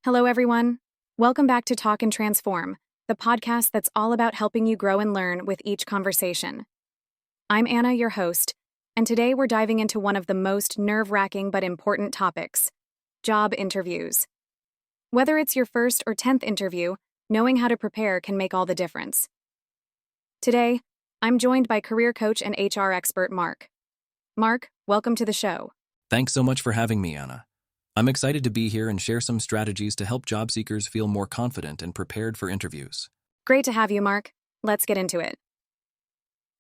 Hello, everyone. Welcome back to Talk and Transform, the podcast that's all about helping you grow and learn with each conversation. I'm Anna, your host, and today we're diving into one of the most nerve-wracking but important topics: job interviews. Whether it's your first or 10th interview, knowing how to prepare can make all the difference. Today, I'm joined by career coach and HR expert Mark. Mark, welcome to the show. Thanks so much for having me, Anna. I'm excited to be here and share some strategies to help job seekers feel more confident and prepared for interviews. Great to have you, Mark. Let's get into it.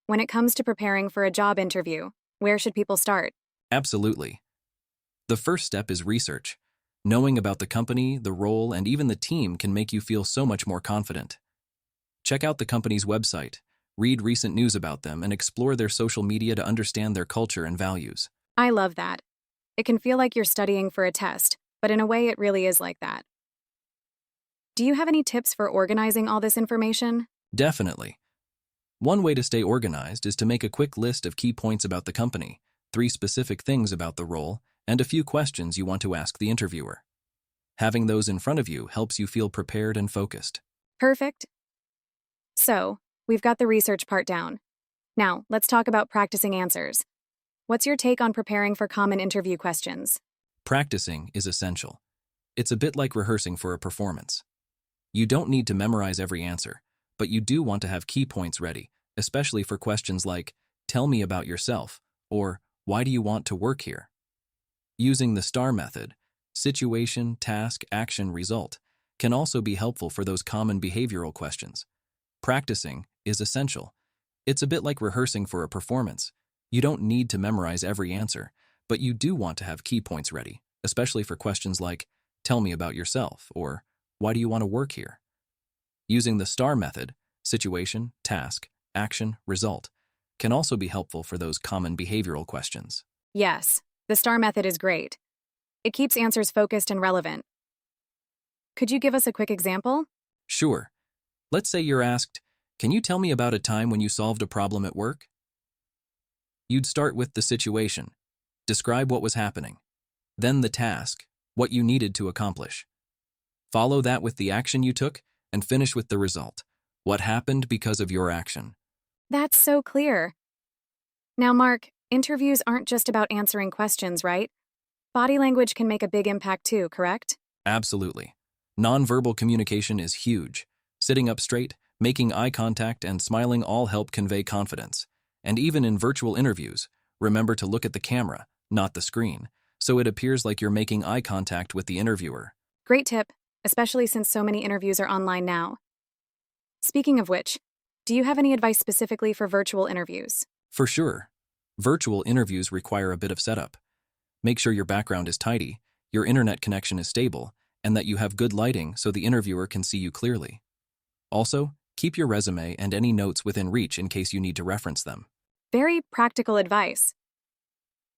When it comes to preparing for a job interview, where should people start? Absolutely. The first step is research. Knowing about the company, the role, and even the team can make you feel so much more confident. Check out the company's website, read recent news about them, and explore their social media to understand their culture and values. I love that. It can feel like you're studying for a test, but in a way it really is like that. Do you have any tips for organizing all this information? Definitely. One way to stay organized is to make a quick list of key points about the company, 3 specific things about the role, and a few questions you want to ask the interviewer. Having those in front of you helps you feel prepared and focused. Perfect. So, we've got the research part down. Now, let's talk about practicing answers. What's your take on preparing for common interview questions? Practicing is essential. It's a bit like rehearsing for a performance. You don't need to memorize every answer, but you do want to have key points ready, especially for questions like, "Tell me about yourself," or "Why do you want to work here?" Using the STAR method, situation, task, action, result, can also be helpful for those common behavioral questions. Practicing is essential. It's a bit like rehearsing for a performance. You don't need to memorize every answer, but you do want to have key points ready, especially for questions like, "Tell me about yourself," or "Why do you want to work here?" Using the STAR method, situation, task, action, result, can also be helpful for those common behavioral questions. Yes, the STAR method is great. It keeps answers focused and relevant. Could you give us a quick example? Sure. Let's say you're asked, "Can you tell me about a time when you solved a problem at work?" You'd start with the situation. Describe what was happening. Then the task, what you needed to accomplish. Follow that with the action you took, and finish with the result, what happened because of your action. That's so clear. Now, Mark, interviews aren't just about answering questions, right? Body language can make a big impact too, correct? Absolutely. Nonverbal communication is huge. Sitting up straight, making eye contact, and smiling all help convey confidence. And even in virtual interviews, remember to look at the camera, not the screen, so it appears like you're making eye contact with the interviewer. Great tip, especially since so many interviews are online now. Speaking of which, do you have any advice specifically for virtual interviews? For sure. Virtual interviews require a bit of setup. Make sure your background is tidy, your internet connection is stable, and that you have good lighting so the interviewer can see you clearly. Also, keep your resume and any notes within reach in case you need to reference them. Very practical advice.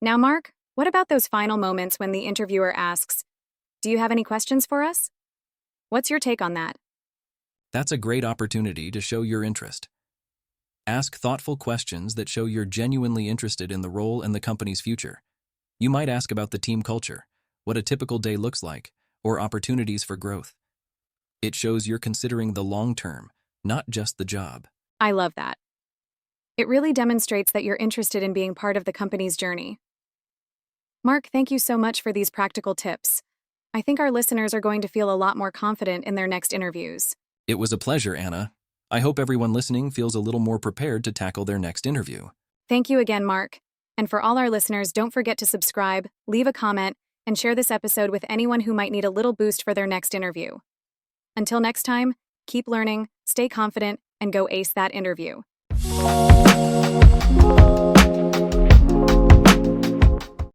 Now, Mark, what about those final moments when the interviewer asks, "Do you have any questions for us?" What's your take on that? That's a great opportunity to show your interest. Ask thoughtful questions that show you're genuinely interested in the role and the company's future. You might ask about the team culture, what a typical day looks like, or opportunities for growth. It shows you're considering the long term, not just the job. I love that. It really demonstrates that you're interested in being part of the company's journey. Mark, thank you so much for these practical tips. I think our listeners are going to feel a lot more confident in their next interviews. It was a pleasure, Anna. I hope everyone listening feels a little more prepared to tackle their next interview. Thank you again, Mark. And for all our listeners, don't forget to subscribe, leave a comment, and share this episode with anyone who might need a little boost for their next interview. Until next time, keep learning, stay confident, and go ace that interview.